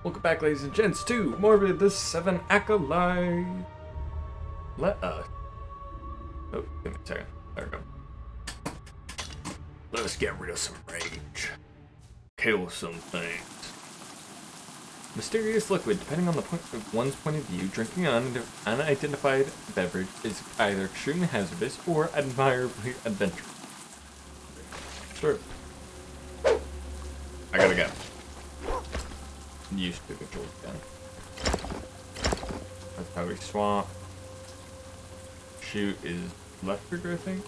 Welcome back, ladies and gents, to Morbid, the 7 Acolytes. Let us... Oh, give me a second. There we go. Let us get rid of some rage. Kill some things. Mysterious liquid. Depending on the point of one's point of view, drinking an unidentified beverage is either extremely hazardous or admirably adventurous. Sure. I gotta go. Used to control gun. That's how we swap. Shoot is left trigger, I think.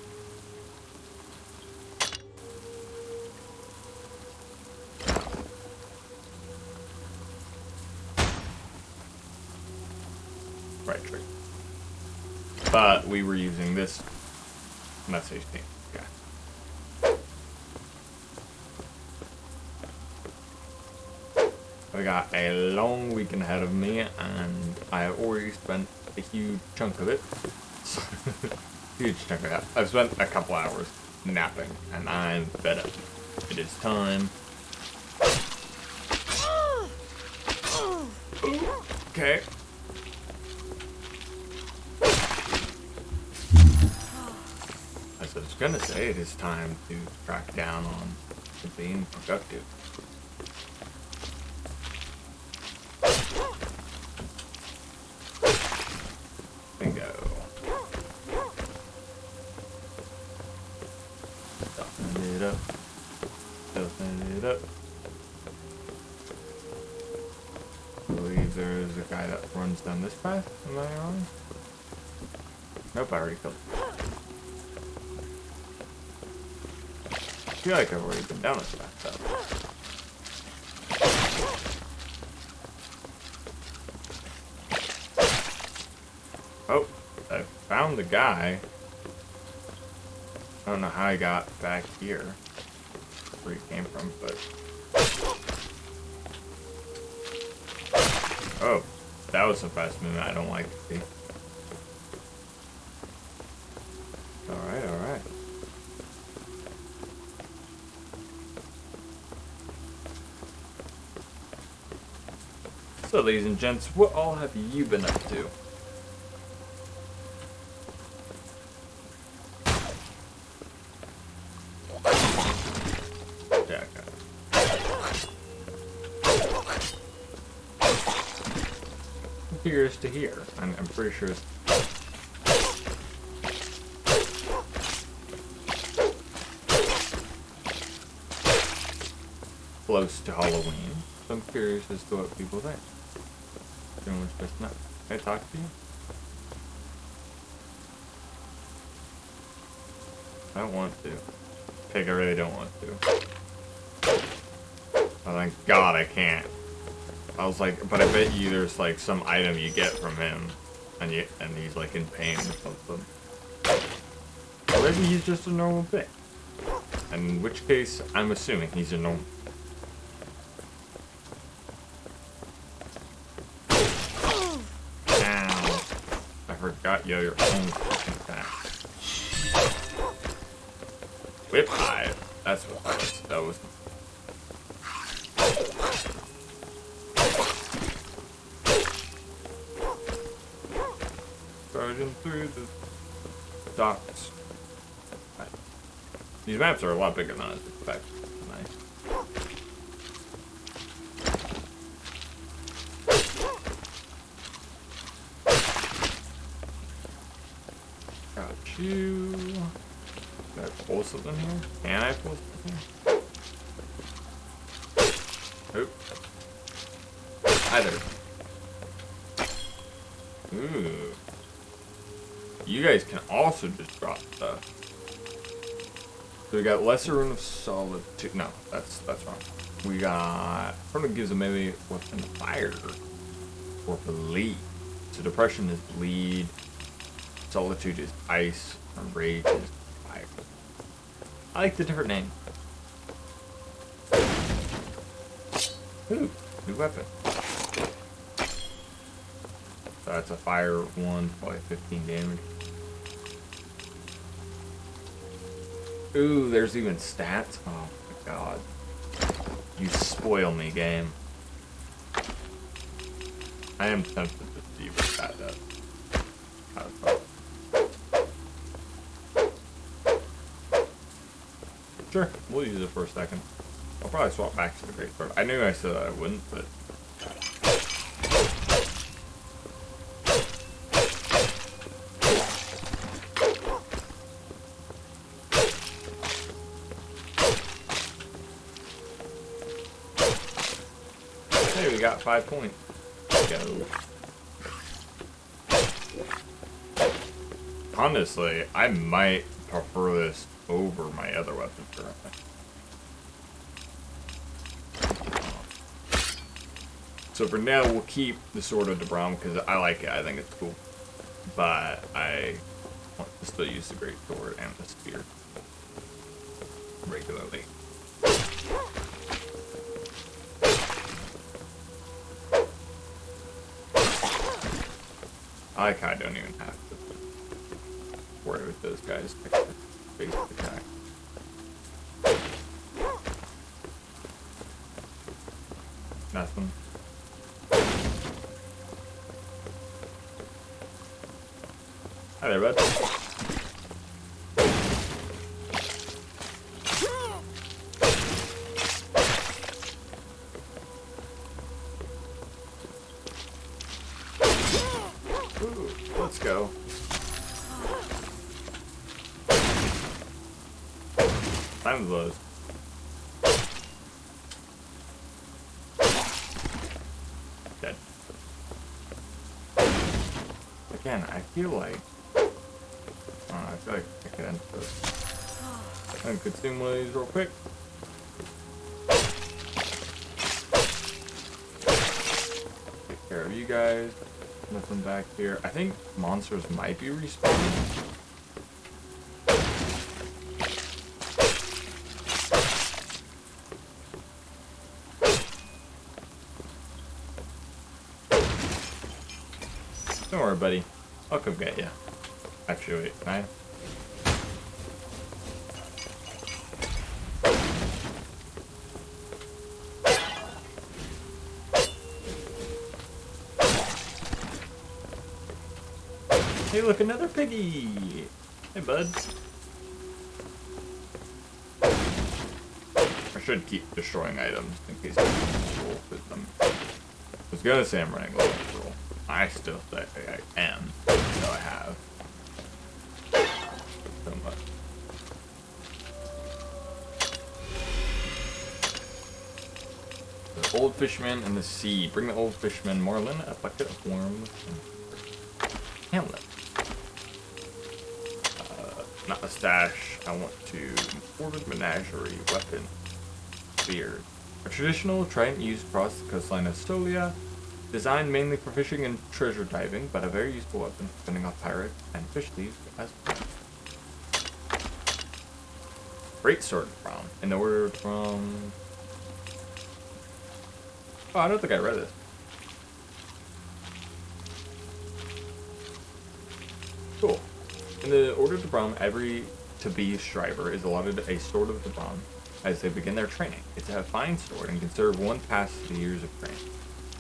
Right trigger. But we were using this message thing. Okay. I got a long weekend ahead of me, and I have already spent a huge chunk of it. Huge chunk of that. I've spent a couple hours napping, and I'm fed up. It is time. Okay. As I was gonna say, it is time to crack down on being productive. Bingo. Stuffing it up. Stuffing it up. I believe there's a guy that runs down this path. Am I wrong? Nope, I already killed him. I feel like I've already been down this path, though. Oh, I found the guy. I don't know how he got back here, where he came from, but... Oh, that was a fast movement I don't like to see. Alright, alright. So, ladies and gents, what all have you been up to? Yeah, I'm curious to hear. I'm pretty sure it's... close to Halloween, so I'm curious as to what people think. Doing what's best not. Can I talk to you? I don't want to. Pig, I really don't want to. Oh, thank God I can't. I was like, but I bet you there's like some item you get from him, and he's like in pain or something. Or maybe he's just a normal pig. In which case, I'm assuming he's a normal. Ow. I forgot you're your own fucking attack. Whip hive. That's what that was. That was. Charging through the docks. Right. These maps are a lot bigger than I was expecting. Nice. Got you. Can I pull something here? Can I pull something? Oop. Hi there. Ooh. You guys can also just drop stuff. So we got Lesser Rune of Solitude. No, that's wrong. We got... Probably gives a melee weapon fire. Or bleed. So Depression is bleed. Solitude is ice. And Rage is fire. I like the different name. Ooh, new weapon. So that's a fire one, probably 15 damage. Ooh, there's even stats. Oh my god. You spoil me, game. I am tempted to see what that does. Sure, we'll use it for a second. I'll probably swap back to the greatsword. I knew I said I wouldn't, but... Hey, we got 5 points. Go. Honestly, I might prefer this over my other weapons currently. So for now, we'll keep the Sword of Debram because I like it. I think it's cool. But I want to still use the Great Sword and the Spear regularly. I like how I don't even have to worry with those guys. Basic attack. Nothing. Hi there, bud. Ooh, let's go. Time blows. Dead. Again, I feel like I could end this. I can consume one of these real quick. Take care of you guys. Nothing back here. I think monsters might be respawning. Don't worry, buddy. I'll come get you. Actually, wait, can I? Hey, look, another piggy! Hey, bud. I should keep destroying items in case I roll with them. I was gonna say I'm running low on roll. I still say I am, even though I have so much. The old fisherman and the sea. Bring the old fisherman, Marlin, a bucket of worms, and Hamlet. Not a stash. I want to Morbid menagerie weapon. Beard. A traditional trident used across the coastline of Solia. Designed mainly for fishing and treasure diving, but a very useful weapon for fending off pirates and fish thieves as well. Great sword from. In the order from... Oh, I don't think I read this. Cool. In the order of Debram, every to-be striver is allotted a sword of Debram as they begin their training. It's a fine sword and can serve one past the years of training.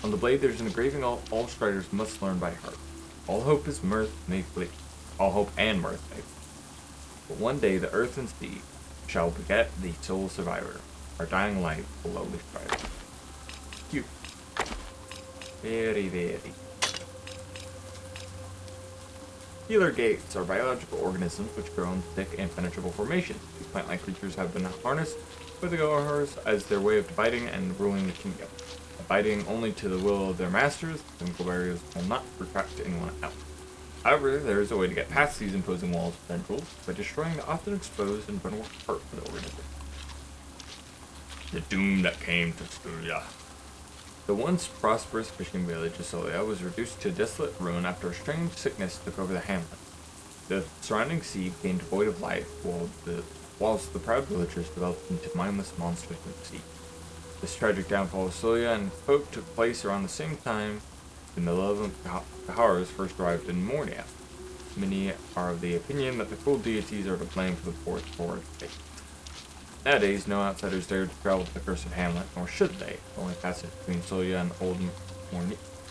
On the blade, there's an engraving all striders must learn by heart. All hope is mirth may flee. All hope and mirth may flee. But one day the earth and sea shall beget the sole survivor, our dying light, the lowly strider. Cute. Very, very. Healer gates are biological organisms which grow in thick, impenetrable formations. These plant-like creatures have been harnessed by the Gohars as their way of dividing and ruling the kingdom. Abiding only to the will of their masters, the chemical barriers will not retract to anyone else. However, there is a way to get past these imposing walls of tendrils by destroying the often exposed and vulnerable part of the organism. The doom that came to Solia. The once prosperous fishing village of Solia was reduced to desolate ruin after a strange sickness took over the hamlet. The surrounding sea became devoid of life, whilst the proud villagers developed into mindless monsters of the sea. This tragic downfall of Solia and folk took place around the same time the malevolent Gohars first arrived in Mornia. Many are of the opinion that the cruel deities are to blame for the poor forward fate. Nowadays, no outsiders dare to travel to the cursed hamlet, nor should they. The only passage between Solia and Old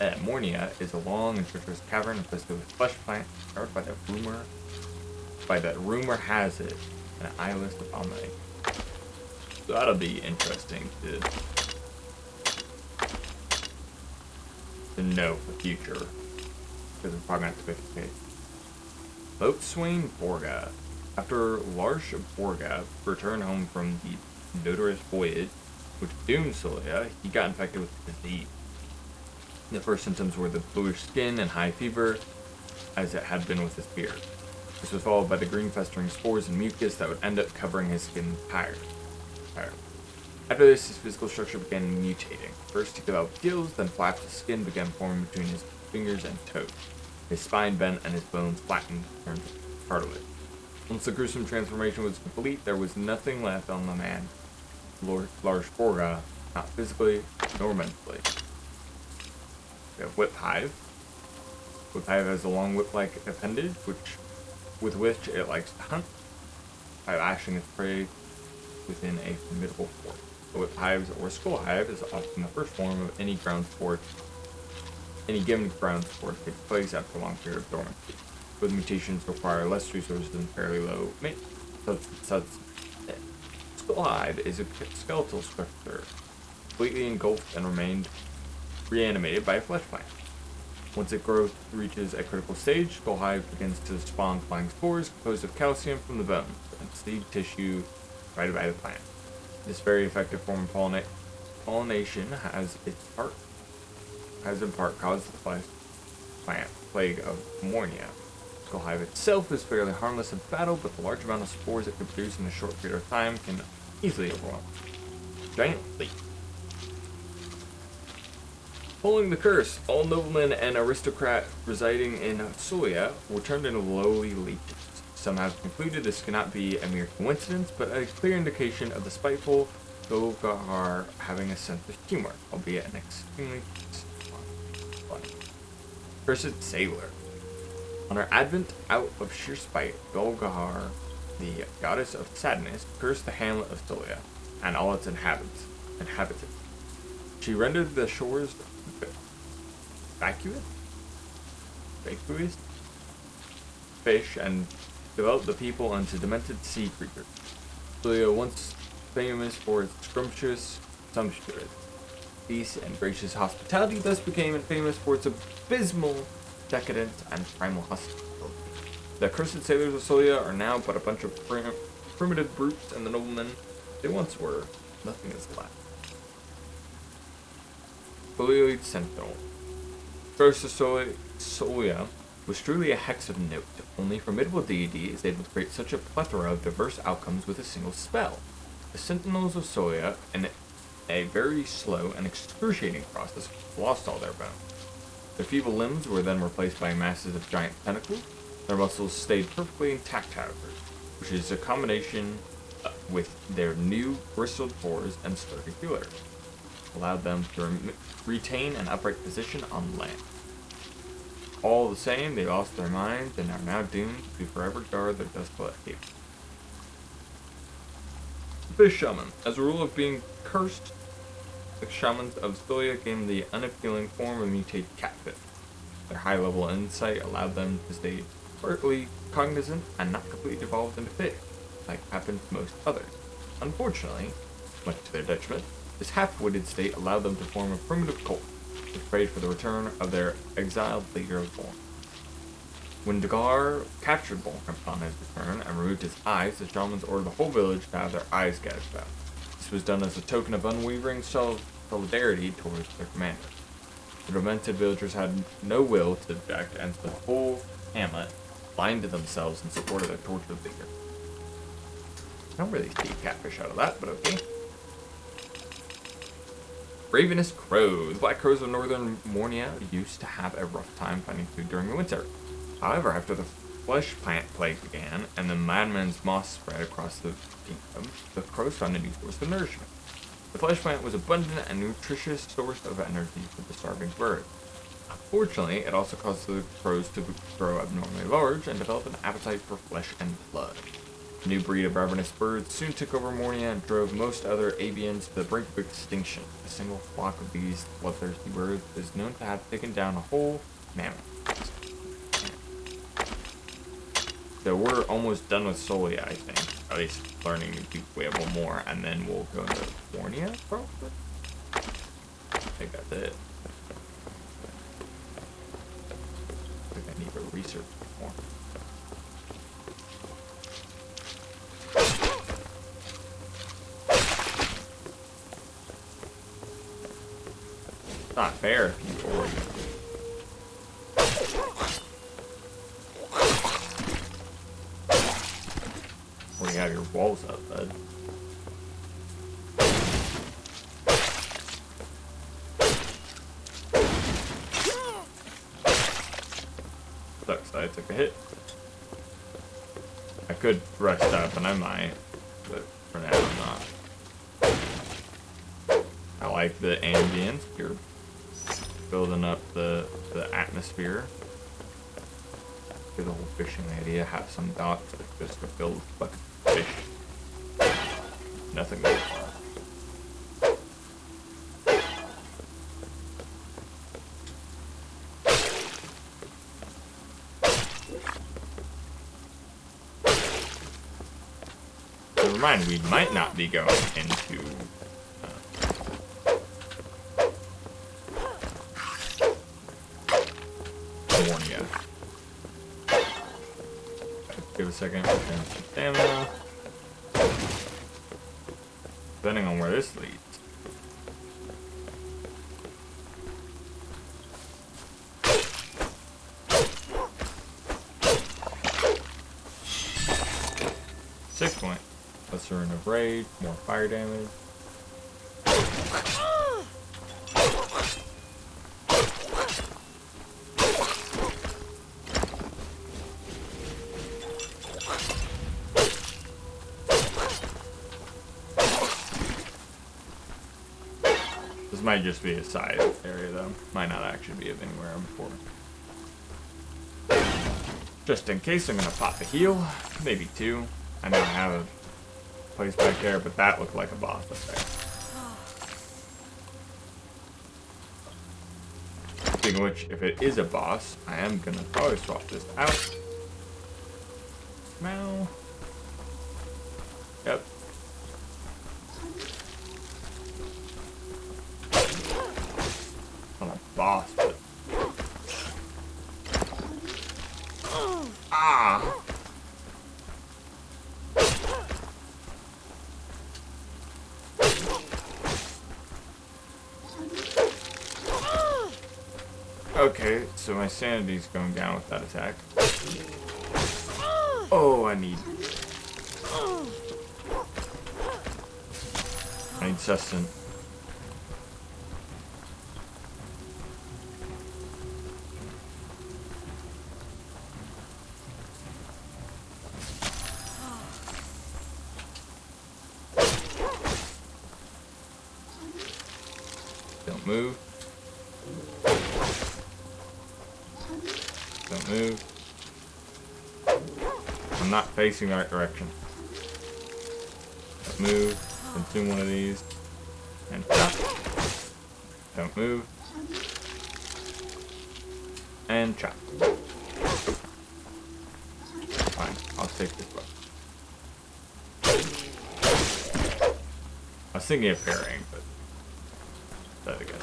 Mornia is a long and treacherous cavern infested with flesh plants, powered by that rumor has it, an eyeless abomination. So that'll be interesting to know for the future, because we're probably going to have to pick a case. Boatswain Borga. After Lars Borga returned home from the notorious voyage, which doomed Solia, he got infected with the disease. The first symptoms were the bluish skin and high fever, as it had been with his beard. This was followed by the green festering spores and mucus that would end up covering his skin entirely. After this, his physical structure began mutating. First, he developed gills, then flaps of skin began forming between his fingers and toes. His spine bent and his bones flattened, turned to cartilage. Once the gruesome transformation was complete, there was nothing left on the man, Lars Borga, not physically nor mentally. We have Whip Hive. Whip Hive has a long whip-like appendage, with which it likes to hunt, by lashing its prey within a formidable force. The Whip Hive or Skull Hive is often the first form of any ground sport. Any given ground sport takes place after a long period of dormancy. With mutations require less resources and fairly low maintenance. Skull Hive is a skeletal structure, completely engulfed and remained reanimated by a flesh plant. Once its growth reaches a critical stage, Skull Hive begins to spawn flying spores composed of calcium from the bones and seed tissue provided by the plant. This very effective form of pollination has in part caused the flesh plant plague of Mornia. Skull Hive itself is fairly harmless in battle, but the large amount of spores it can produce in a short period of time can easily overwhelm. Giant Leap. Following the curse, all noblemen and aristocrats residing in Solia were turned into lowly leeches. Some have concluded this cannot be a mere coincidence, but a clear indication of the spiteful Golgahar having a sense of humor, albeit an extremely one. Cursed Sailor. On her advent out of sheer spite, Golgahar, the goddess of sadness, cursed the hamlet of Solia and all its inhabitants. She rendered the shores vacuous fish and developed the people into demented sea creatures. Solia, once famous for its sumptuous peace and gracious hospitality, thus became famous for its abysmal decadence and primal hostility. The cursed sailors of Solia are now but a bunch of primitive brutes, and the noblemen they once were, nothing is left. Folioid Sentinel. Curse of Solia was truly a hex of note. Only a formidable deity is able to create such a plethora of diverse outcomes with a single spell. The Sentinels of Solia, in a very slow and excruciating process, lost all their bones. Their feeble limbs were then replaced by masses of giant tentacles. Their muscles stayed perfectly intact, however, which is a combination with their new bristled pores and sturdy feelers, allowed them to retain an upright position on land. All the same, they lost their minds and are now doomed to forever guard their desolate haven. Fish Shaman. As a rule of being cursed, the shamans of Solia gained the unappealing form of mutated catfish. Their high-level insight allowed them to stay partly cognizant and not completely devolved into fish, like happened to most others. Unfortunately, much to their detriment, this half-witted state allowed them to form a primitive cult, which prayed for the return of their exiled leader of Born. When Dagar captured Born upon his return and removed his eyes, the shamans ordered the whole village to have their eyes gouged out. This was done as a token of unwavering solidarity towards their commander. The demented villagers had no will to object, and the whole hamlet blinded themselves in support of their tortured leader. I don't really see catfish out of that, but okay. Ravenous Crow. The Black Crows of northern Mornia used to have a rough time finding food during the winter. However, after the flesh plant plague began and the madman's moss spread across the kingdom, the crows found a new source of nourishment. The flesh plant was abundant and nutritious source of energy for the starving birds. Unfortunately, it also caused the crows to grow abnormally large and develop an appetite for flesh and blood. A new breed of ravenous birds soon took over Mornia and drove most other avians to the brink of extinction. A single flock of these bloodthirsty birds is known to have taken down a whole mammoth. So we're almost done with Solia, I think. At least learning to do way one more, and then we'll go into Mornia, probably? I think that's it. I think I need to research more. It's not fair if you already... already have your walls up, bud. Sucks that I took a hit. I could rest up, and I might, but for now I'm not. I like the ambience. You're building up the atmosphere. The whole fishing idea. Have some docks that just fill with buckets of fish. Nothing more. Never mind, we might not be going into Mornia. Give a second. Stamina. Depending on where this leads. Six point. Lesser Rune of Rage, more fire damage. This might just be a side area though. Might not actually be of anywhere before. Just in case, I'm gonna pop a heal. Maybe two. I know I have a place back there, but that looked like a boss up there. Speaking of which, if it is a boss, I am gonna probably swap this out. Now. Yep. Not a boss, but. Ah! Okay, so my sanity's going down with that attack. Oh, I need sustenance. Don't move. Don't move. I'm not facing the right direction. Don't move. Consume one of these. And chop. Don't move. And chop. Fine. I'll take this one. I was thinking of parrying, but that again.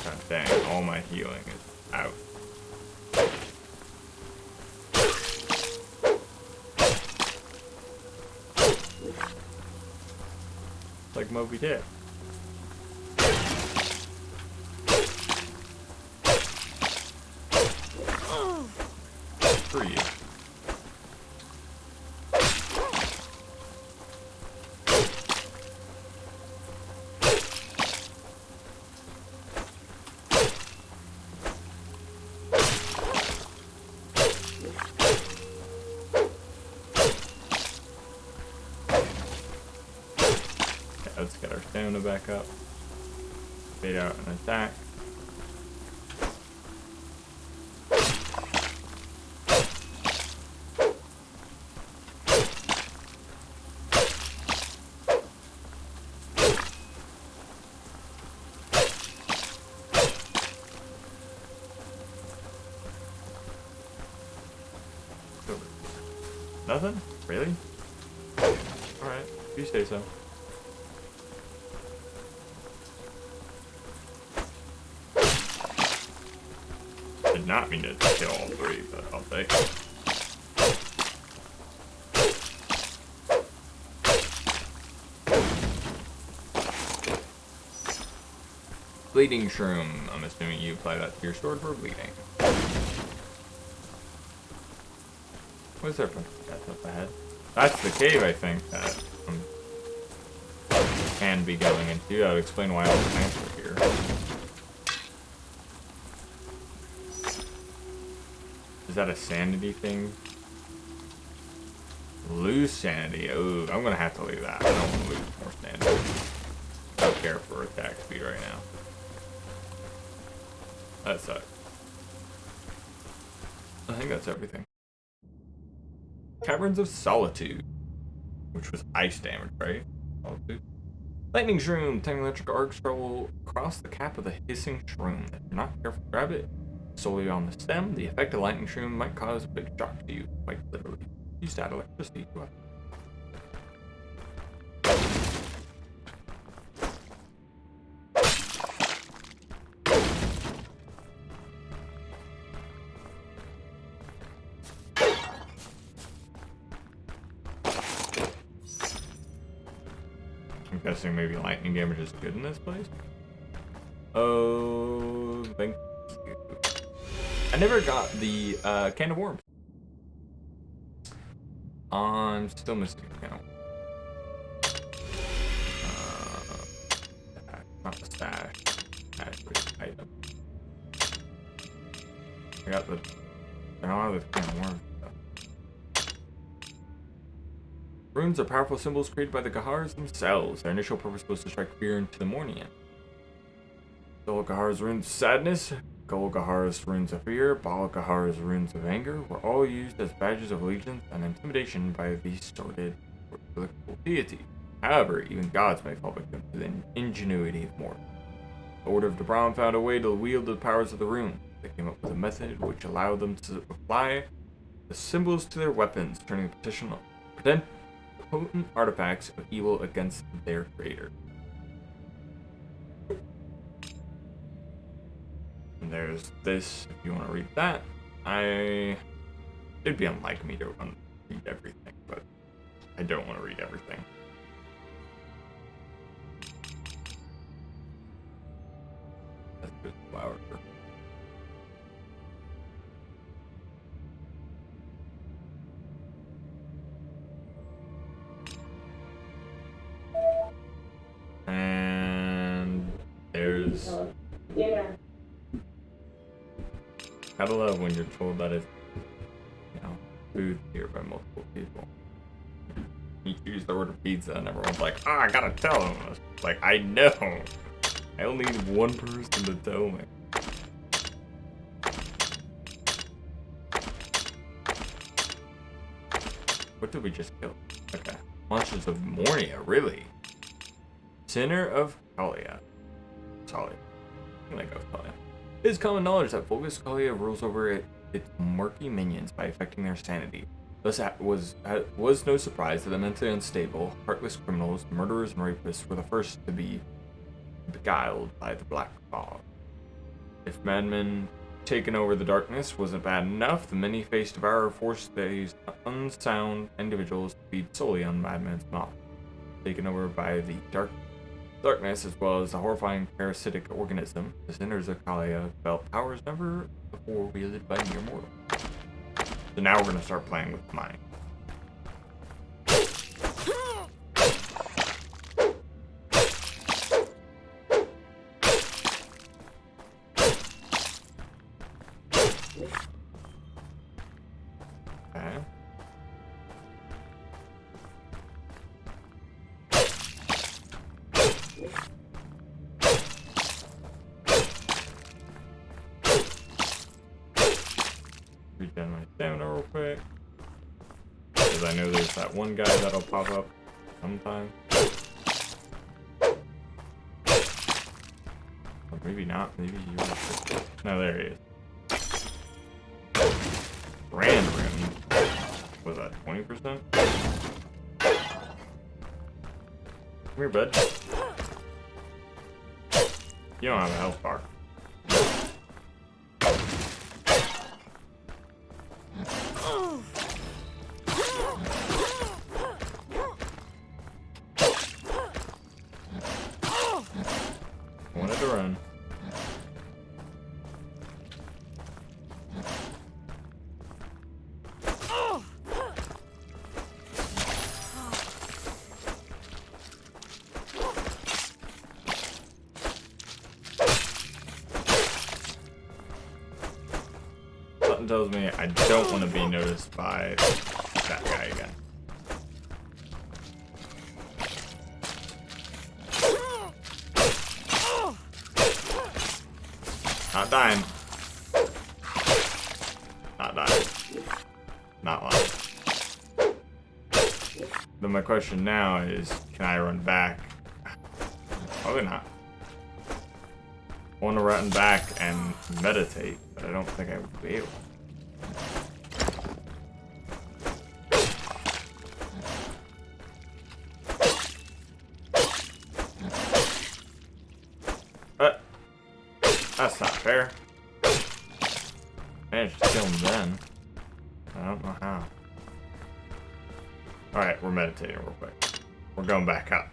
God dang, all my healing is out. It's like Moby Dick. For you. Let's get our stamina back up. Bait out an attack. Nothing? Really? Alright, if you say so. Did not mean to kill all three, but I'll take it. Bleeding Shroom. I'm assuming you apply that to your sword for bleeding. What's there for that's up ahead? That's the cave, I think, that can be going into. That would explain why all the plants are here. Is that a sanity thing? Lose sanity. Oh, I'm gonna have to leave that. I don't want to lose more sanity. I don't care for attack speed right now. That sucks. I think that's everything. Caverns of Solitude, which was ice damage, right? Solitude. Lightning Shroom. 10 electric arcs travel across the cap of the hissing shroom. If you're not careful to grab it solely on the stem, the effect of Lightning Shroom might cause a big shock to you, quite literally. Use that electricity to weapon. I'm guessing maybe lightning damage is good in this place. Oh, thank you. I never got the can of worms. I'm still missing a can. Not the stash. Item. I got the. I don't have the can of worms. Runes are powerful symbols created by the Gahars themselves. Their initial purpose was to strike fear into the Mornian. Dol Gahar's runes of sadness, Gol Gahar's runes of fear, Bal Gahar's runes of anger were all used as badges of allegiance and intimidation by the sordid political deity. However, even gods may fall victim to the ingenuity of mortals. The Order of Debron found a way to wield the powers of the rune. They came up with a method which allowed them to apply the symbols to their weapons, turning potent artifacts of evil against their creator. And there's this, if you want to read that. It'd be unlike me to read everything, but I don't want to read everything. That's a good flower. And there's. Yeah. Gotta love when you're told that it's, food here by multiple people. You use the word pizza and everyone's like, oh, I gotta tell them this. Like, I know. I only need one person to tell me. What did we just kill? Okay. Monsters of Mornia, really? Sinner of Kalia. Solid. I'm gonna go with Kalia. It is common knowledge that Vulgus Kalia rules over its murky minions by affecting their sanity. Thus, it was no surprise that the mentally unstable, heartless criminals, murderers, and rapists were the first to be beguiled by the black fog. If madmen taken over the darkness wasn't bad enough, the many-faced devourer forced these unsound individuals to feed solely on madmen's mouth. Taken over by the darkness, as well as the horrifying parasitic organism, the sinners of Kalia felt powers never before wielded by mere mortal. So now we're going to start playing with mine. Okay. quick. Because I know there's that one guy that'll pop up sometime. Or maybe not. Maybe you will. No, there he is. Grand room. Was that 20%? Come here, bud. You don't have a health bar. Wanted to run. Something tells me I don't want to be noticed by that guy again. Not dying. Not dying. Not lying. Then my question now is, can I run back? Probably not. I want to run back and meditate, but I don't think I would be able. That's not fair. Managed to kill him then. I don't know how. Alright, we're meditating real quick. We're going back up.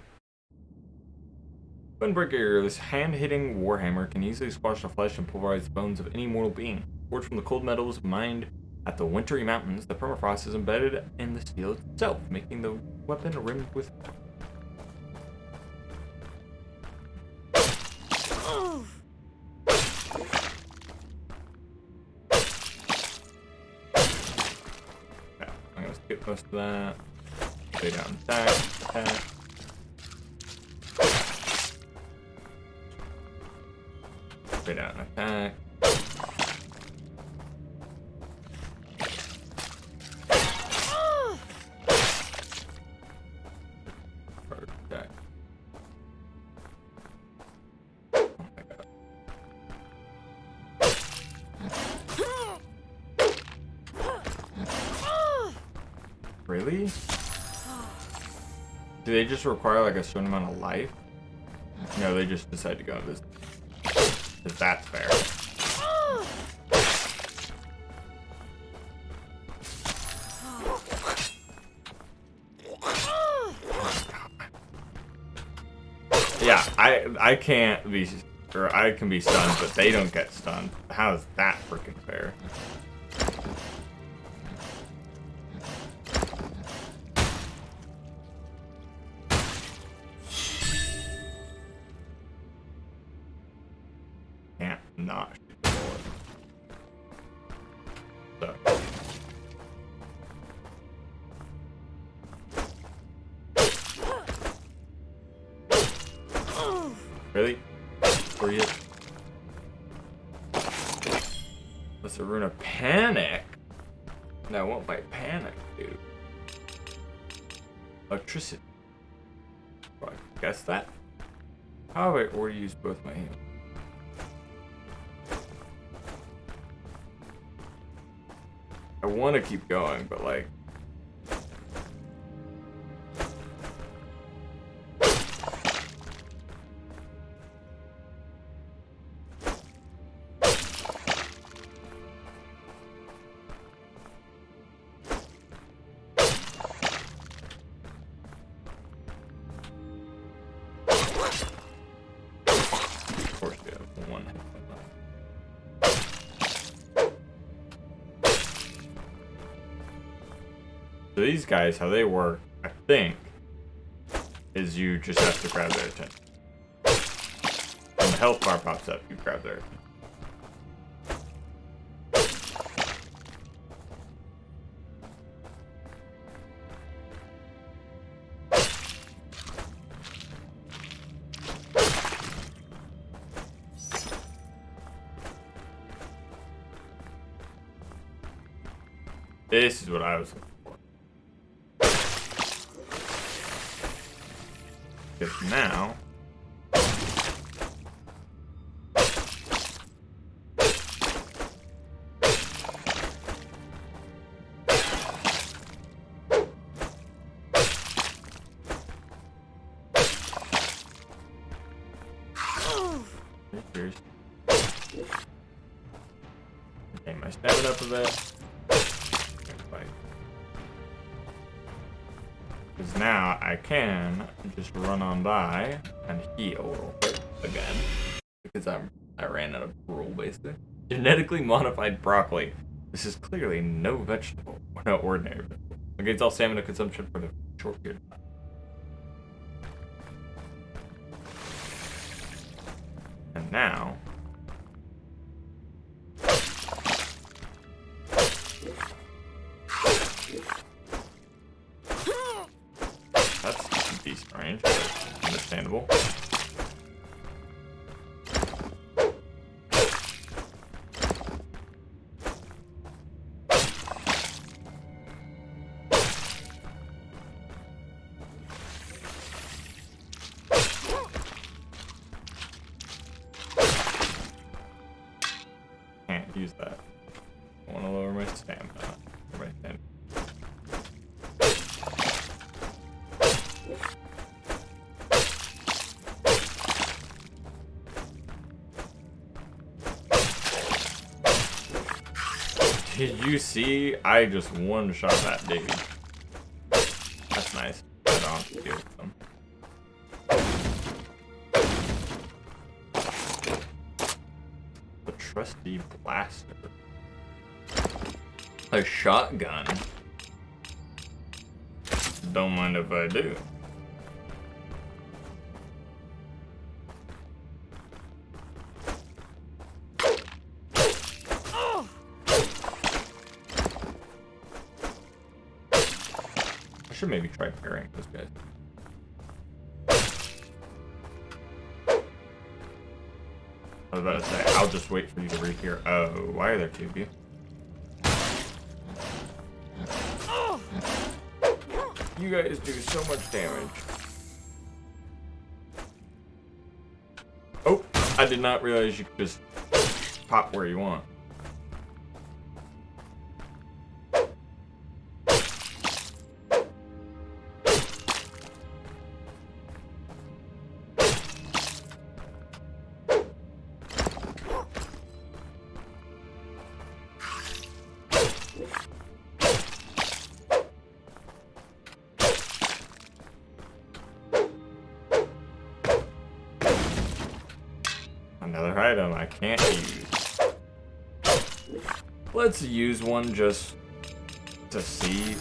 Windbreaker, this hand-hitting warhammer can easily squash the flesh and pulverize the bones of any mortal being. Forged from the cold metals mined at the wintry mountains, the permafrost is embedded in the steel itself, making the weapon rimmed with... Skip most of that. Stay down, attack, attack. Stay down, attack. First attack. Oh my god. Really? Do they just require like a certain amount of life? No, they just decide to go on this. If that's fair. Yeah, I can't be, or I can be stunned, but they don't get stunned. How is that freaking fair? Not shoot the bullet. So. Really? For you? That's a rune of panic. No, I won't bite panic, dude. Electricity. Well, I guess that. How have I already used both my hands? I want to keep going, but like... Of course you have one hit. So these guys, how they work, I think, is you just have to grab their attention. When the health bar pops up, you grab their attention. This is what I was looking for. Because now... Here's... Okay, my stamina up a bit. Because now I can just run on by and heal again. Because I ran out of gruel, basically. Genetically modified broccoli. This is clearly no vegetable, or no ordinary vegetable. Against all stamina consumption for the short period of time. And now... That's a decent range, understandable. Can't use that. I want to lower my stamina. Did you see? I just one-shot that dude. That's nice. I don't have to deal with them. The trusty blaster. A shotgun. Don't mind if I do. I should maybe try parrying those guys. I was about to say, I'll just wait for you to read here. Oh, why are there two of you? You guys do so much damage. Oh, I did not realize you could just pop where you want. Another item I can't use. Let's use one just to see.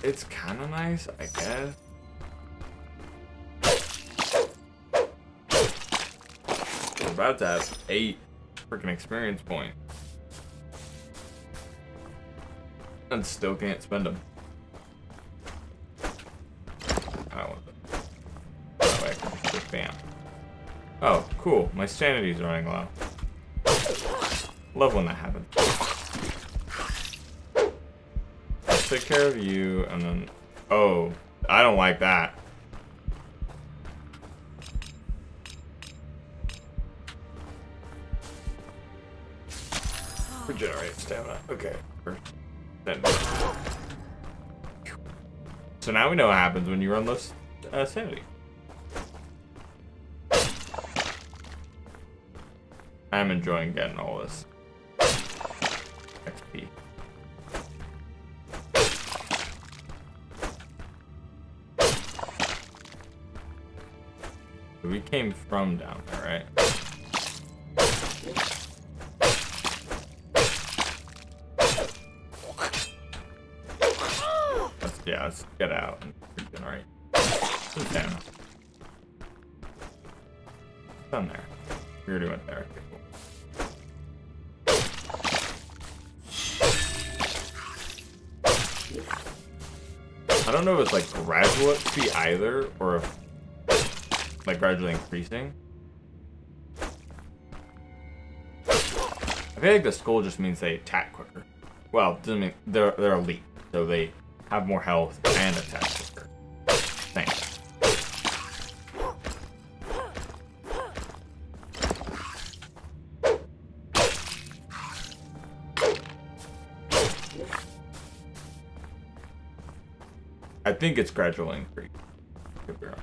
It's kind of nice, I guess. We're about to have 8 freaking experience points. And still can't spend them. I want them. That way I can just bam. Oh, cool. My sanity's running low. Love when that happens. Let's take care of you, and then... Oh, I don't like that. Regenerate stamina. Okay. So now we know what happens when you run low sanity. I'm enjoying getting all this XP. We came from down there, right? Yeah, let's get out and regenerate. Down. Down there. We already went there. Okay, cool. I don't know if it's like gradual XP either, or if like gradually increasing. I feel like the skull just means they attack quicker. Well, it doesn't mean they're elite, so they have more health and attack quicker. Thanks. I think it's gradual increase. Could be wrong.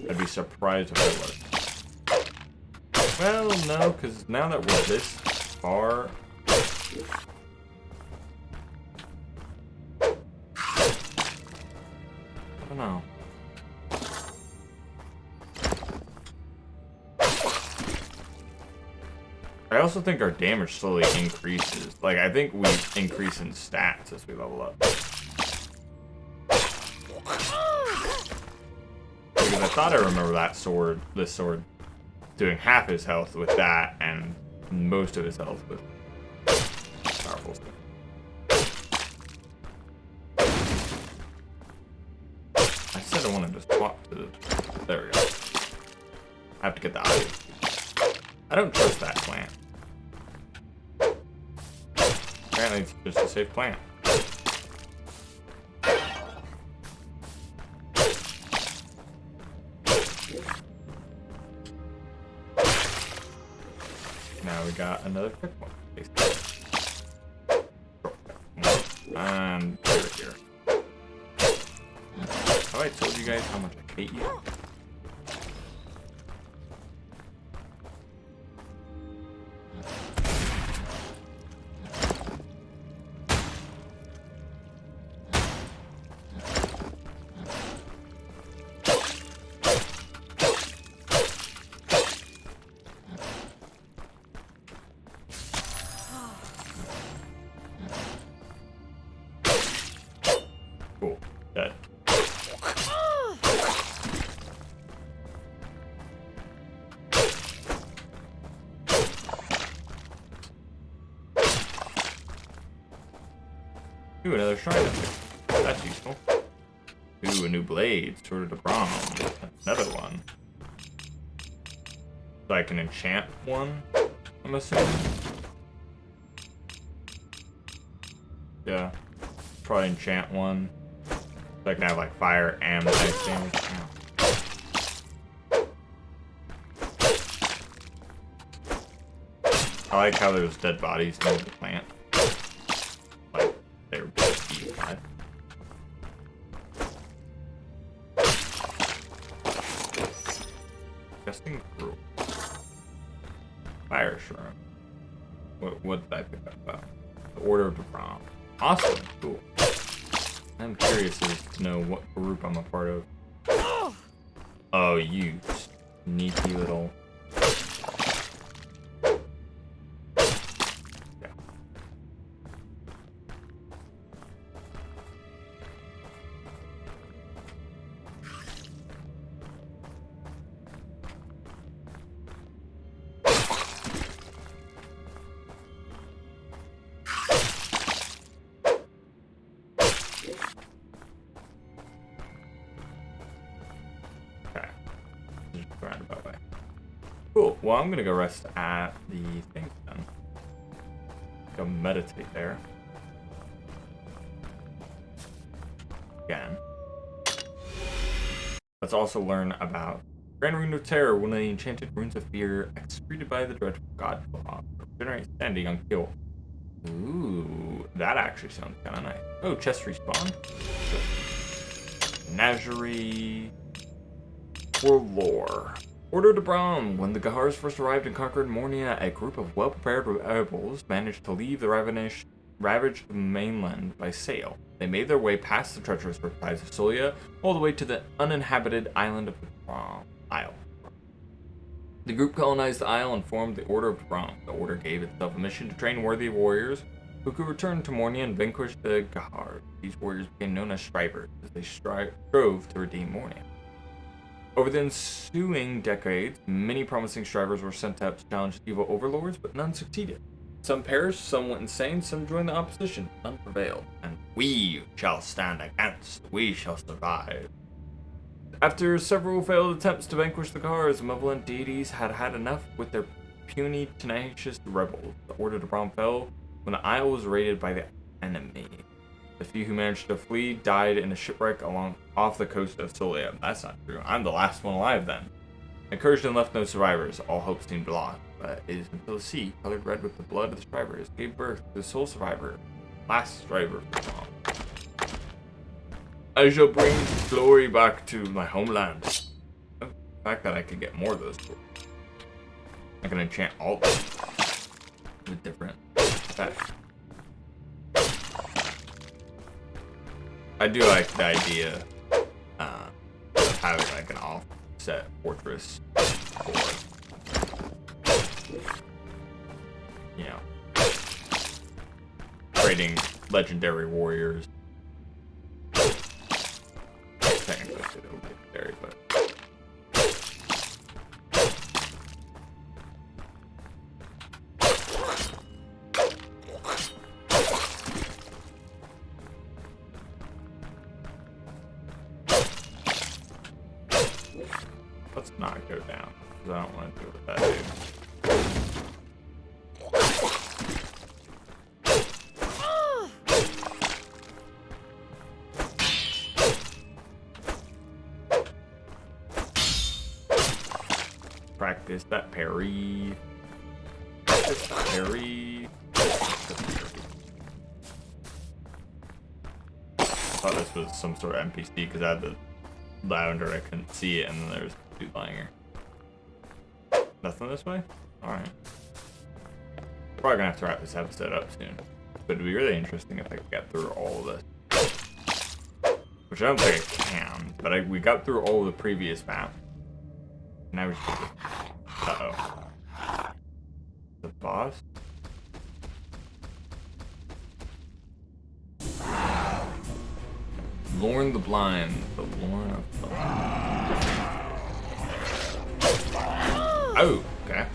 I'd be surprised if it was. Well, no, because now that we're this far, I don't know. I also think our damage slowly increases. Like, I think we increase in stats as we level up. Because I thought I remember this sword, doing half his health with that and most of his health with powerful stuff. I said I wanted to swap to... There we go. I have to get the eye. I don't trust that plant. Apparently it's just a safe plant. Now we got another quick one. And over here. Have I told you guys how much I hate you? Cool. Dead. Ooh, another shrine up there. That's useful. Ooh, a new blade. Sword of the Bronze. Another one. So I can enchant one, I'm assuming. Yeah. Probably enchant one. So I can have like fire and ice damage. I like how there's dead bodies near the plant. Like they were both E5. Disgusting gruel. Fire shroom. What did I pick up about? The Order of the Bronze. Awesome. Cool. I'm curious as to know what group I'm a part of. Oh, you sneaky little... Yeah. Roundabout way. Cool. Well, I'm gonna go rest at the thing then. Go meditate there. Again. Let's also learn about Grand Rune of Terror, one of the enchanted runes of fear excreted by the dreadful god Claw. Generate standing on kill. Ooh, that actually sounds kind of nice. Oh, chest respawn. Menagerie. World lore. Order de Brom. When the Gahars first arrived and conquered Mornia, a group of well-prepared rebels managed to leave the ravaged mainland by sail. They made their way past the treacherous replies of Solia, all the way to the uninhabited island of the Isle. The group colonized the Isle and formed the Order of the Brom. The Order gave itself a mission to train worthy warriors who could return to Mornia and vanquish the Gahars. These warriors became known as Strivers, as they strove to redeem Mornia. Over the ensuing decades, many promising strivers were sent out to challenge evil overlords, but none succeeded. Some perished, some went insane, some joined the opposition, none prevailed. And we shall stand against, we shall survive. After several failed attempts to vanquish the cars, the malevolent deities had had enough with their puny, tenacious rebels. The order to Braun fell when the isle was raided by the enemy. The few who managed to flee died in a shipwreck off the coast of Solia. That's not true. I'm the last one alive then. Incursion left no survivors. All hope seemed lost. But it is until the sea, colored red with the blood of the survivors, gave birth to the sole survivor, last survivor for Braun. I shall bring glory back to my homeland. Oh, the fact that I could get more of those. I can enchant all of them with different effects. I do like the idea of having like an offset fortress for, you know, trading legendary warriors. Technically, it would be legendary, but. Let's not go down, because I don't want to do it with that dude. Practice that parry. Practice that parry. I thought this was some sort of NPC because I had the lavender, I couldn't see it, and then there's a dude lying here. Nothing this way? Alright. Probably gonna have to wrap this episode up soon. But it'd be really interesting if I could get through all of this. Which I don't think I can, but we got through all of the previous map. Now we should. Uh-oh. The boss? Lorn the Blind. The Lorn of the Blind. Oh, okay.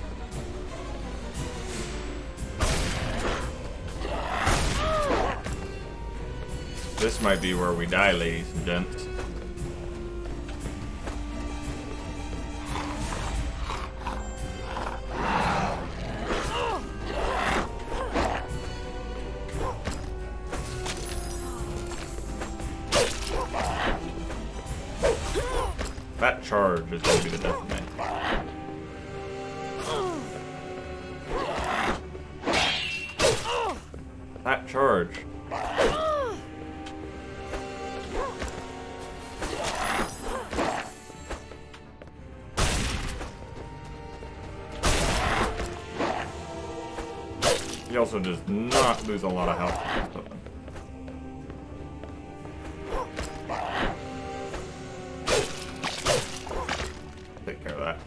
This might be where we die, ladies and gents. That charge is going to be the death of me. That charge. He also does not lose a lot of health. Take care of that.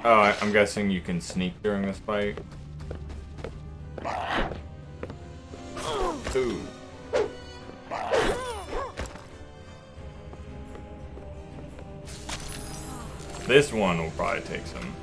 Oh, I'm guessing you can sneak during this fight. Ooh. This one will probably take some.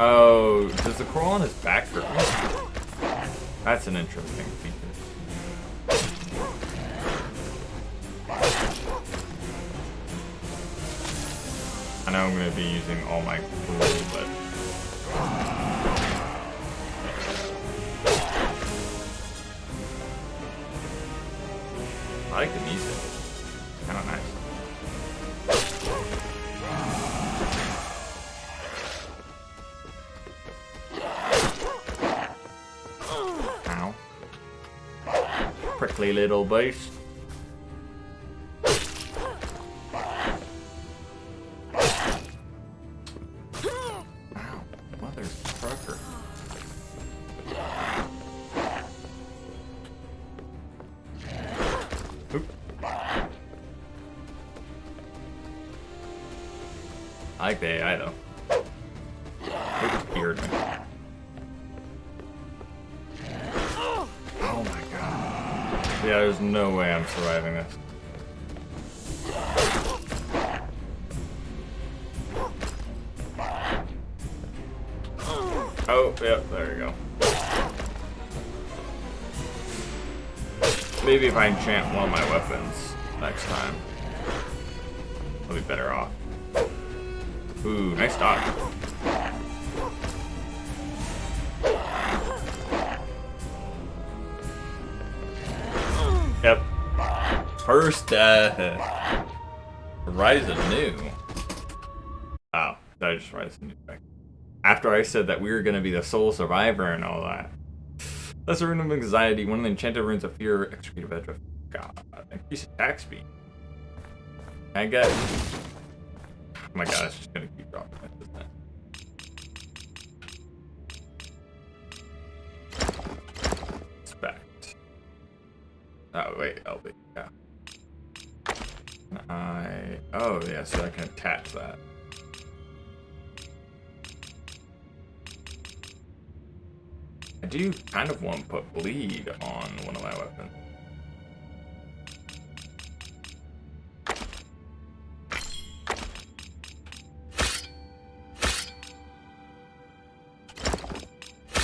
Oh, does the crawl on his back hurt me? That's an interesting feature. I know I'm going to be using all my glue, but... I like the music. Kind of nice. Prickly little beast. Wow, mother trucker. Oop. like the AI though. Oops, he heard me. Oh my god. Yeah, there's no way I'm surviving this. Oh, yep, there you go. Maybe if I enchant one of my weapons next time, I'll be better off. Ooh, nice dodge. Yep. First death. Rise anew. Oh, did I just rise anew? After I said that we were going to be the sole survivor and all that. That's a rune of anxiety. One of the enchanted runes of fear. Executive edge of God. Increase attack speed. I get. Oh my god, it's just going to keep dropping it, isn't it? Expect. Oh, wait. LB. Yeah. Oh, yeah, so I can attach that. I do kind of want to put bleed on one of my weapons.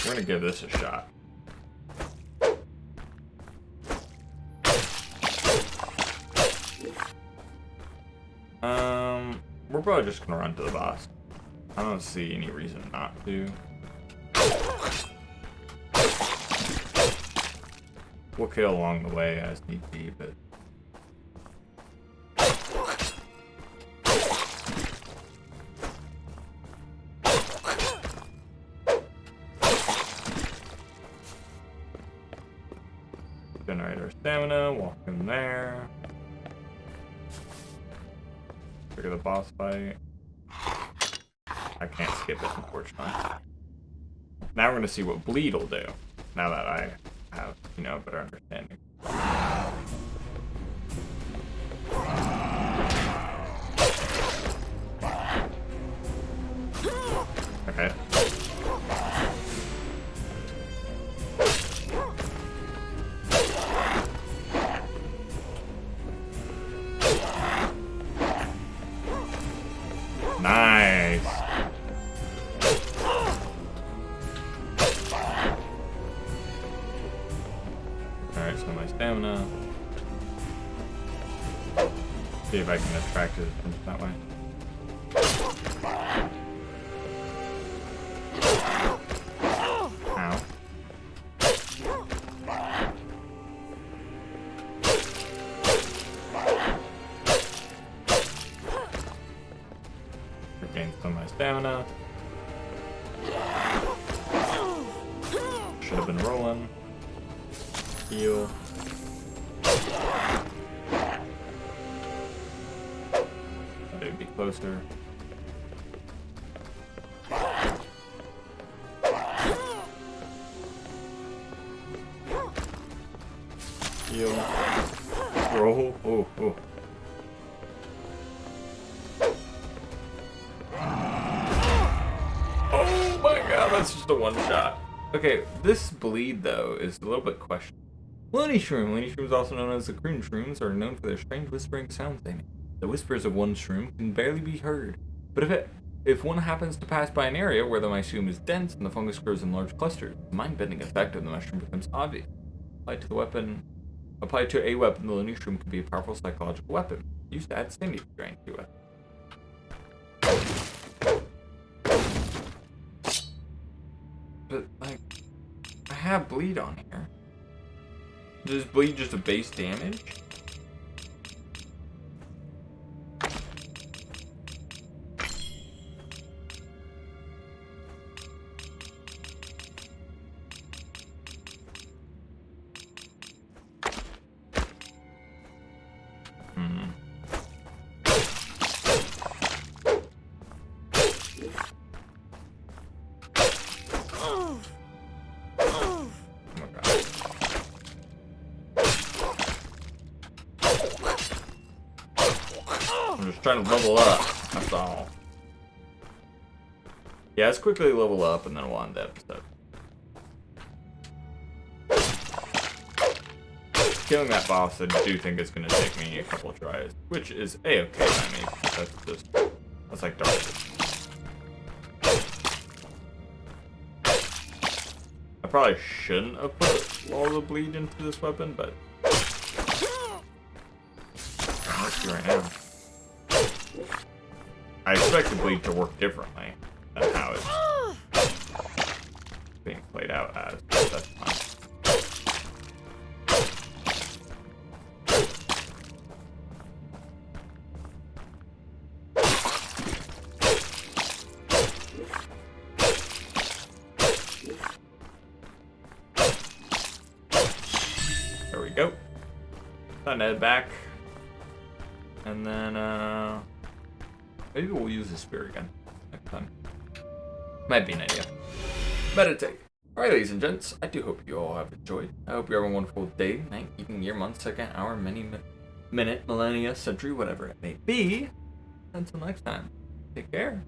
We're gonna give this a shot. We're probably just gonna run to the boss. I don't see any reason not to. We'll kill along the way as need be, but... Generate our stamina, walk in there. Trigger the boss fight. I can't skip it, unfortunately. Now we're gonna see what bleed will do, now that I have, you know, a better understanding. Okay. Nice. Alright, so my stamina. See if I can attract it that way. Ow. Regain some of my stamina. Should have been rolling. Heal. Maybe be closer. Heal. Roll. Oh, oh. Oh my god, that's just a one shot. Okay, this bleed though is a little bit questionable. Loony Shroom. Loony Shrooms, also known as the Croon Shrooms, are known for their strange whispering sounds they make. The whispers of one shroom can barely be heard, but if one happens to pass by an area where the mycelium is dense and the fungus grows in large clusters, the mind-bending effect of the mushroom becomes obvious. Applied to a weapon, the Loony Shroom can be a powerful psychological weapon, used to add sanity drain to it. But, like, I have bleed on here. Does bleed just a base damage? I'm just trying to level up, that's all. Yeah, let's quickly level up and then we'll end the episode. Killing that boss, I do think is going to take me a couple of tries, which is a-okay by me. That's like dark. I probably shouldn't have put all the bleed into this weapon, but let's see right now. I expect the bleed to work differently than how it's being played out as, but that's fine. There we go. Time to head back. And then, maybe we'll use the spear again next time. Might be an idea. Meditate. Alright, ladies and gents, I do hope you all have enjoyed. I hope you have a wonderful day, night, evening, year, month, second, hour, minute, millennia, century, whatever it may be. Until next time, take care.